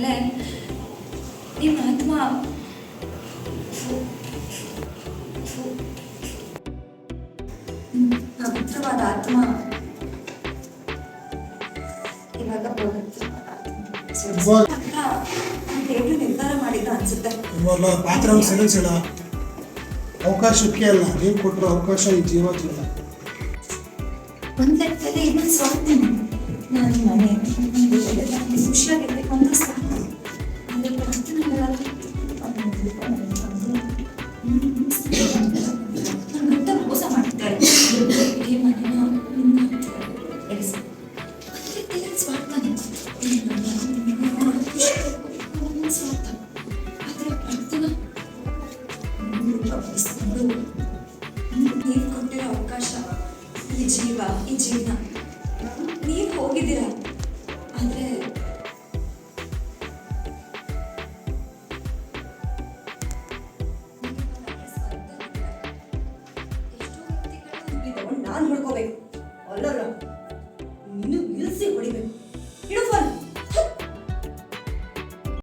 ಆಮೇಲೆ ನಿಮ್ಮ ಆತ್ಮ ಪವಿತ್ರವಾದ ಆತ್ಮ ಇವಾಗ ದೇವರು ನಿರ್ಧಾರ ಮಾಡಿದ ಅನ್ಸುತ್ತೆ. ಪಾತ್ರ ಸೆಳೆಸಿಡ ಅವಕಾಶಕ್ಕೆ ಅಲ್ಲ, ನೀವು ಕೊಟ್ಟರು ಅವಕಾಶ ಈ ಜೀವ ಜೀವನ. ಒಂದು ಲೆಕ್ಕದಲ್ಲಿ ಇನ್ನೊಂದು ಸ್ವಾರ್ಥ. ನಾನು ಮನೆ ಖುಷಿಯಾಗಿರ್ಬೇಕು ಅಂತ ಸಾಕು. ಅದೇ ಪ್ರಾರ್ಥನೆಗಳಲ್ಲಿ ಗಂಟ ಮೋಸ ಮಾಡ್ತಾರೆ. ಈ ಮನೆನ ಸ್ವಾರ್ಥ ಸ್ವಾರ್ಥ. ಆದರೆ ಪ್ರಾರ್ಥನಾ ನೀವು ಕೊಟ್ಟಿರೋ ಅವಕಾಶ, ಈ ಜೀವ, ಈ ಜೀವನ ನೀವು ಹೋಗಿದ್ದೀರ. ಆದರೆ ಎಷ್ಟೋ ವ್ಯಕ್ತಿಗಳು ನಾನು ಹುಡ್ಕೋಬೇಕು ಅಲ್ಲಲ್ಲ